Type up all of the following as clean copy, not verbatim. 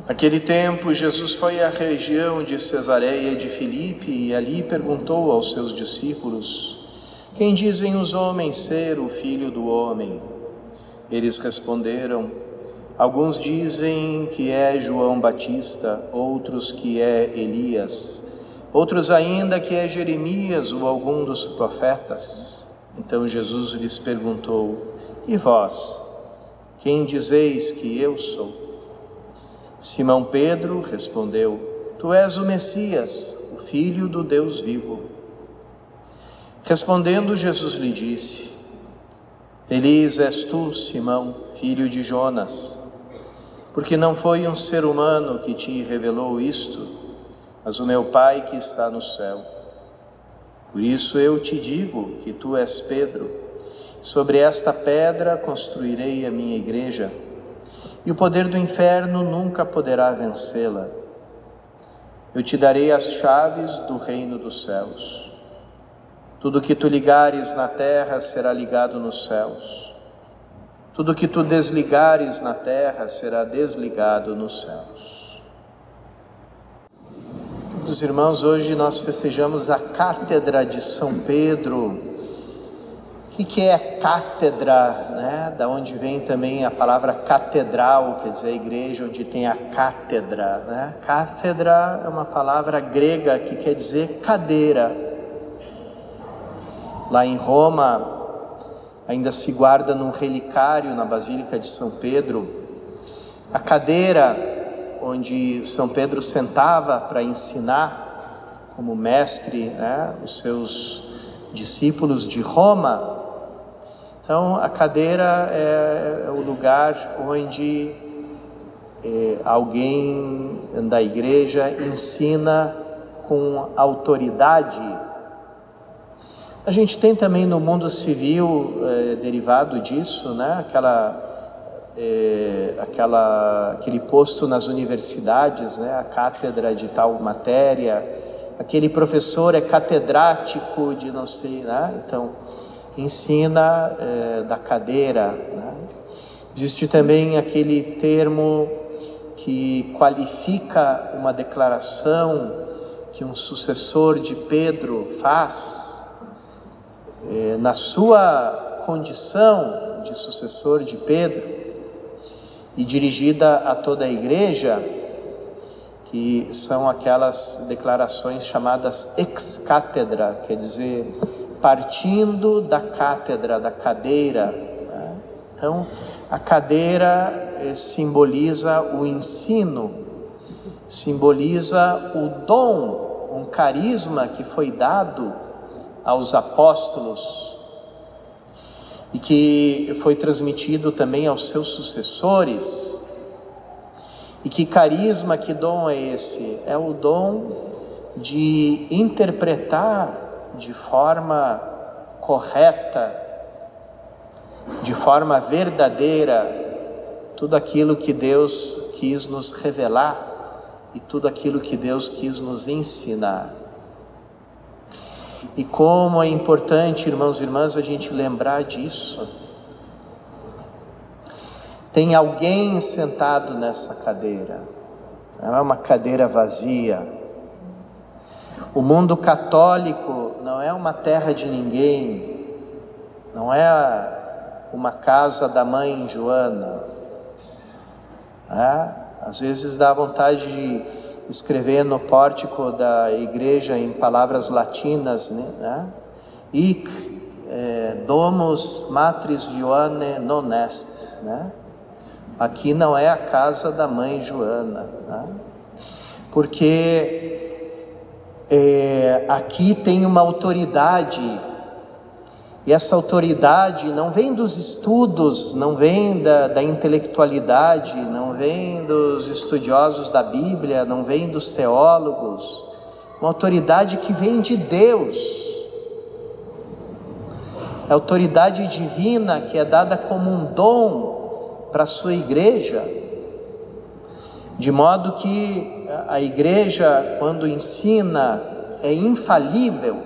Naquele tempo, Jesus foi à região de Cesareia de Filipe e ali perguntou aos seus discípulos: quem dizem os homens ser o Filho do Homem? Eles responderam: alguns dizem que é João Batista, outros que é Elias, outros ainda que é Jeremias ou algum dos profetas. Então Jesus lhes perguntou: e vós, quem dizeis que eu sou? Simão Pedro respondeu: tu és o Messias, o Filho do Deus vivo. Respondendo, Jesus lhe disse: feliz és tu, Simão, filho de Jonas, porque não foi um ser humano que te revelou isto, mas o meu Pai que está no céu. Por isso eu te digo que tu és Pedro, sobre esta pedra construirei a minha igreja, e o poder do inferno nunca poderá vencê-la. Eu te darei as chaves do reino dos céus. Tudo que tu ligares na terra será ligado nos céus. Tudo que tu desligares na terra será desligado nos céus. Queridos irmãos, hoje nós festejamos a Cátedra de São Pedro. O que é cátedra, né? Da onde vem também a palavra catedral, quer dizer, a igreja onde tem a cátedra, né? Cátedra é uma palavra grega que quer dizer cadeira. Lá em Roma, ainda se guarda num relicário na Basílica de São Pedro, a cadeira onde São Pedro sentava para ensinar como mestre, né, os seus discípulos de Roma. Então, a cadeira é o lugar onde alguém da igreja ensina com autoridade. A gente tem também no mundo civil, derivado disso, né? Aquele posto nas universidades, né? A cátedra de tal matéria, aquele professor é catedrático de não sei, né? Então, ensina da cadeira, né? Existe também aquele termo que qualifica uma declaração que um sucessor de Pedro faz, na sua condição de sucessor de Pedro, e dirigida a toda a igreja, que são aquelas declarações chamadas ex cátedra, quer dizer, partindo da cátedra, da cadeira, né? Então, a cadeira simboliza o ensino, simboliza o dom, um carisma que foi dado aos apóstolos e que foi transmitido também aos seus sucessores. E que carisma, que dom é esse? É o dom de interpretar de forma correta, de forma verdadeira, tudo aquilo que Deus quis nos revelar e tudo aquilo que Deus quis nos ensinar. E como é importante, irmãos e irmãs, a gente lembrar disso. Tem alguém sentado nessa cadeira, não é uma cadeira vazia. O mundo católico não é uma terra de ninguém, não é uma casa da mãe Joana. Às vezes dá vontade de escrever no pórtico da igreja em palavras latinas, né? Hic domus matris Joannae non est, né? Aqui não é a casa da mãe Joana, né? Porque aqui tem uma autoridade, e essa autoridade não vem dos estudos, não vem da intelectualidade, não vem dos estudiosos da Bíblia, não vem dos teólogos, uma autoridade que vem de Deus, é a autoridade divina que é dada como um dom para a sua igreja, de modo que a igreja, quando ensina, é infalível.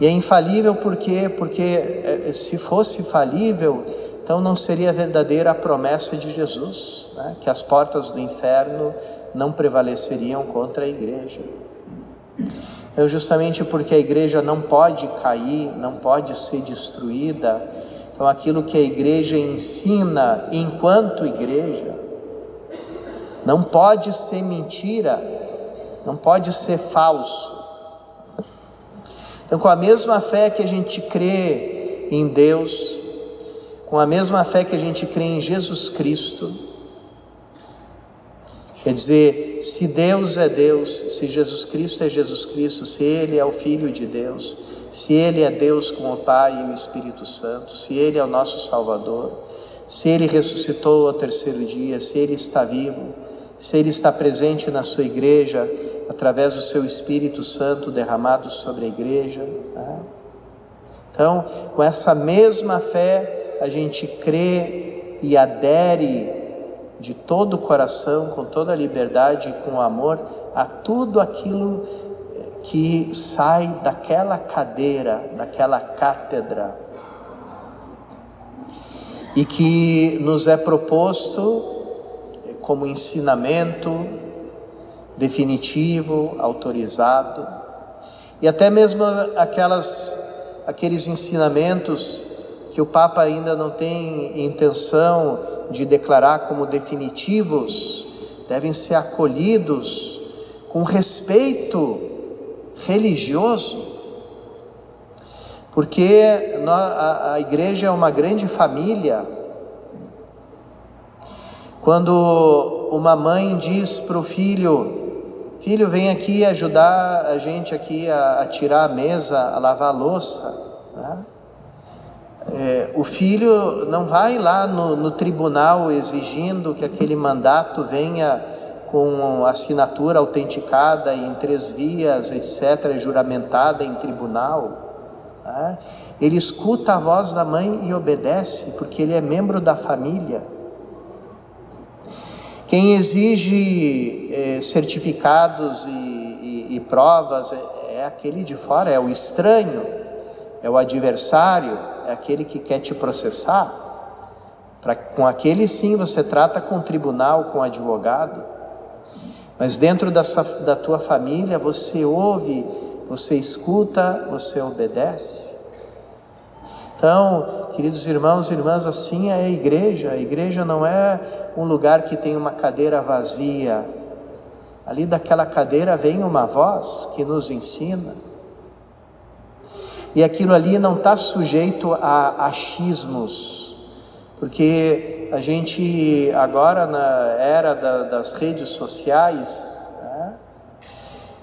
E é infalível por quê? Porque se fosse falível, então não seria verdadeira a promessa de Jesus, né? Que as portas do inferno não prevaleceriam contra a igreja. Então, justamente porque a igreja não pode cair, não pode ser destruída, então aquilo que a igreja ensina enquanto igreja não pode ser mentira, não pode ser falso. Então, com a mesma fé que a gente crê em Deus, com a mesma fé que a gente crê em Jesus Cristo, quer dizer, se Deus é Deus, se Jesus Cristo é Jesus Cristo, se Ele é o Filho de Deus, se Ele é Deus com o Pai e o Espírito Santo, se Ele é o nosso Salvador, se Ele ressuscitou ao terceiro dia, se Ele está vivo, se Ele está presente na sua igreja, através do seu Espírito Santo derramado sobre a igreja, né? Então, com essa mesma fé, a gente crê e adere de todo o coração, com toda a liberdade e com amor, a tudo aquilo que sai daquela cadeira, daquela cátedra, e que nos é proposto como ensinamento definitivo, autorizado, e até mesmo aqueles ensinamentos que o Papa ainda não tem intenção de declarar como definitivos, devem ser acolhidos com respeito religioso, porque a igreja é uma grande família. Quando uma mãe diz para o filho: filho, vem aqui ajudar a gente aqui a tirar a mesa, a lavar a louça, né? O filho não vai lá no tribunal exigindo que aquele mandato venha com assinatura autenticada em 3 vias, etc., juramentada em tribunal, né? Ele escuta a voz da mãe e obedece, porque ele é membro da família. Quem exige certificados e provas é aquele de fora, é o estranho, é o adversário, é aquele que quer te processar. Com aquele sim você trata com o tribunal, com o advogado. Mas dentro da tua família você ouve, você escuta, você obedece. Então, queridos irmãos e irmãs, assim é a igreja. A igreja não é um lugar que tem uma cadeira vazia. Ali daquela cadeira vem uma voz que nos ensina. E aquilo ali não está sujeito a achismos, porque a gente agora na era das redes sociais, né?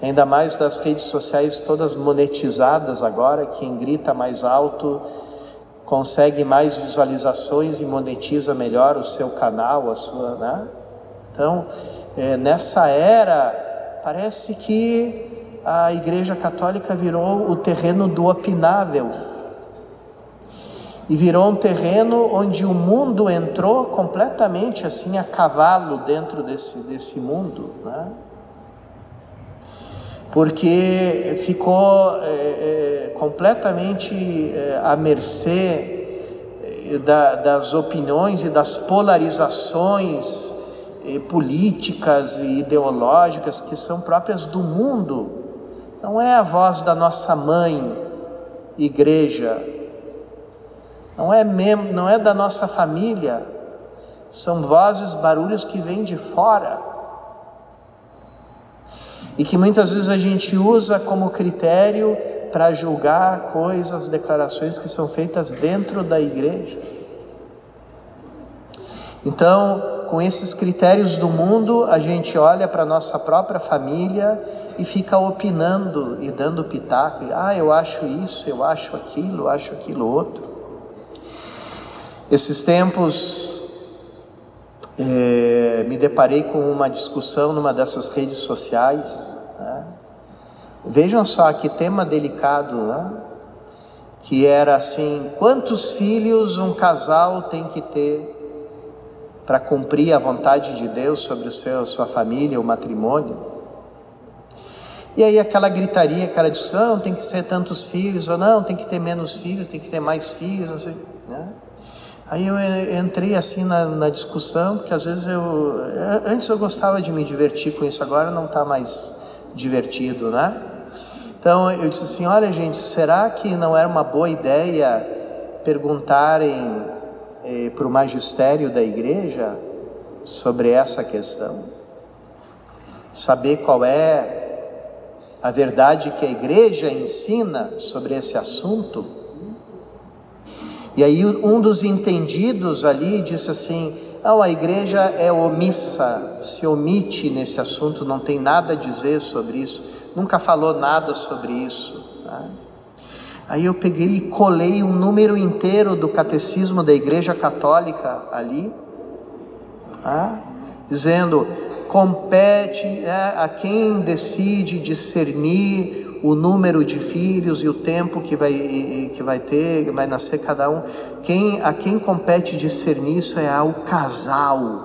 Ainda mais das redes sociais todas monetizadas agora, quem grita mais alto consegue mais visualizações e monetiza melhor o seu canal, a sua, né? Então, nessa era, parece que a Igreja Católica virou o terreno do opinável, e virou um terreno onde o mundo entrou completamente assim a cavalo dentro desse mundo, né? Porque ficou completamente à mercê das opiniões e das polarizações políticas e ideológicas que são próprias do mundo. Não é a voz da nossa mãe, igreja, não é da nossa família, são vozes, barulhos que vêm de fora, e que muitas vezes a gente usa como critério para julgar coisas, declarações que são feitas dentro da igreja. Então, com esses critérios do mundo, a gente olha para a nossa própria família e fica opinando e dando pitaco. Eu acho isso, eu acho aquilo outro. Esses tempos, me deparei com uma discussão numa dessas redes sociais, né? Vejam só que tema delicado, né? Que era assim: quantos filhos um casal tem que ter para cumprir a vontade de Deus sobre sua família, o matrimônio? E aí aquela gritaria, aquela discussão: tem que ser tantos filhos, ou não, tem que ter menos filhos, tem que ter mais filhos, não sei, né? Aí eu entrei assim na discussão, porque às vezes antes eu gostava de me divertir com isso, agora não está mais divertido, né? Então eu disse assim, olha gente, será que não era uma boa ideia perguntarem para o magistério da igreja sobre essa questão? Saber qual é a verdade que a igreja ensina sobre esse assunto? E aí um dos entendidos ali disse assim, não, a igreja é omissa, se omite nesse assunto, não tem nada a dizer sobre isso, nunca falou nada sobre isso, né? Aí eu peguei e colei um número inteiro do catecismo da Igreja Católica ali, né? Dizendo, compete a quem decide discernir o número de filhos e o tempo que vai ter, que vai nascer cada um. A quem compete discernir isso é ao casal.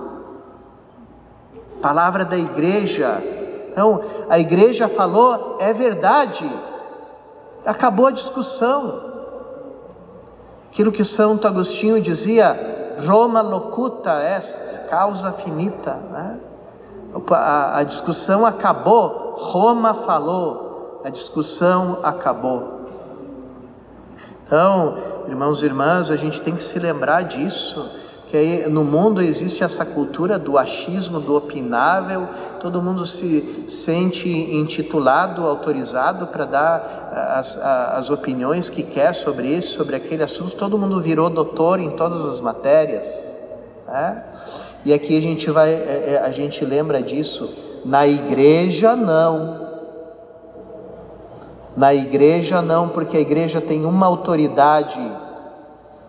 Palavra da igreja. Então, a igreja falou, é verdade. Acabou a discussão. Aquilo que Santo Agostinho dizia, Roma locuta est, causa finita, né? A discussão acabou, Roma falou, a discussão acabou. Então, irmãos e irmãs, a gente tem que se lembrar disso, que aí no mundo existe essa cultura do achismo, do opinável, todo mundo se sente intitulado, autorizado para dar as opiniões que quer sobre isso, sobre aquele assunto, todo mundo virou doutor em todas as matérias, né? E aqui a gente lembra disso, na igreja não. Na igreja não, porque a igreja tem uma autoridade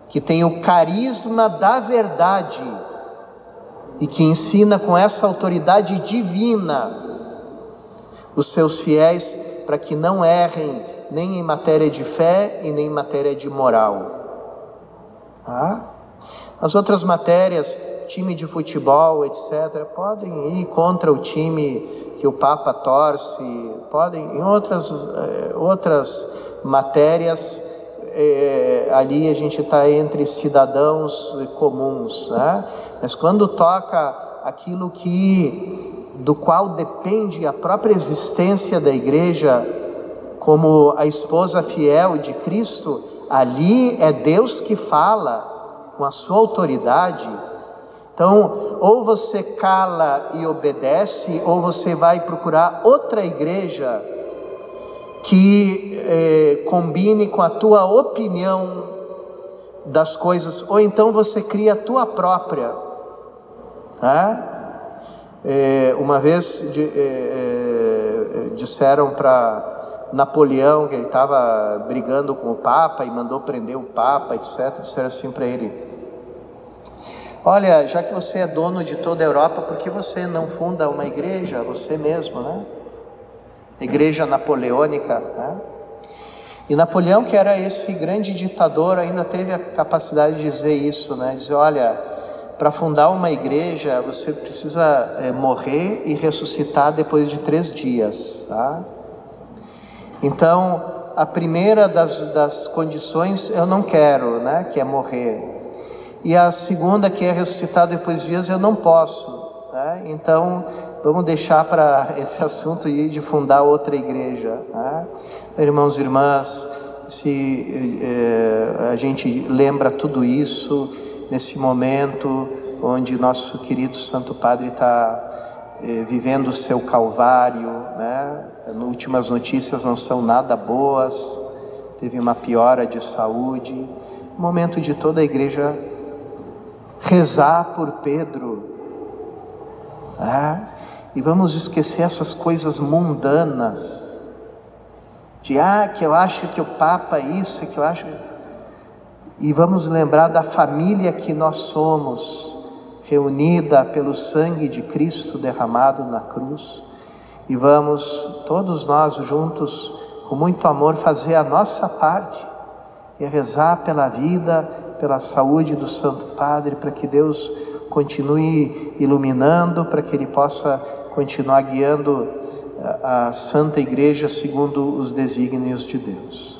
que tem o carisma da verdade e que ensina com essa autoridade divina os seus fiéis para que não errem nem em matéria de fé e nem em matéria de moral. As outras matérias, time de futebol, etc., podem ir contra o time que o Papa torce, podem, em outras matérias, ali a gente está entre cidadãos comuns, né? Mas quando toca aquilo do qual depende a própria existência da igreja, como a esposa fiel de Cristo, ali é Deus que fala com a sua autoridade. Então, ou você cala e obedece, ou você vai procurar outra igreja que combine com a tua opinião das coisas, ou então você cria a tua própria. Uma vez disseram para Napoleão que ele estava brigando com o Papa e mandou prender o Papa, etc. Disseram assim para ele: olha, já que você é dono de toda a Europa, por que você não funda uma igreja, você mesmo, né? Igreja napoleônica, né? E Napoleão, que era esse grande ditador, ainda teve a capacidade de dizer isso, né? Dizer, olha, para fundar uma igreja, você precisa morrer e ressuscitar depois de 3 dias, tá? Então, a primeira das condições eu não quero, né? Que é morrer. E a segunda, que é ressuscitar depois de dias, eu não posso, né? Então, vamos deixar para esse assunto de fundar outra igreja, né? Irmãos e irmãs, se a gente lembra tudo isso nesse momento onde nosso querido Santo Padre está vivendo o seu calvário, né? As últimas notícias não são nada boas, teve uma piora de saúde, momento de toda a igreja rezar por Pedro, e vamos esquecer essas coisas mundanas, de que eu acho que o Papa isso, que eu acho, e vamos lembrar da família que nós somos, reunida pelo sangue de Cristo derramado na cruz, e vamos todos nós juntos, com muito amor, fazer a nossa parte, e rezar pela vida, pela saúde do Santo Padre, para que Deus continue iluminando, para que Ele possa continuar guiando a Santa Igreja segundo os desígnios de Deus.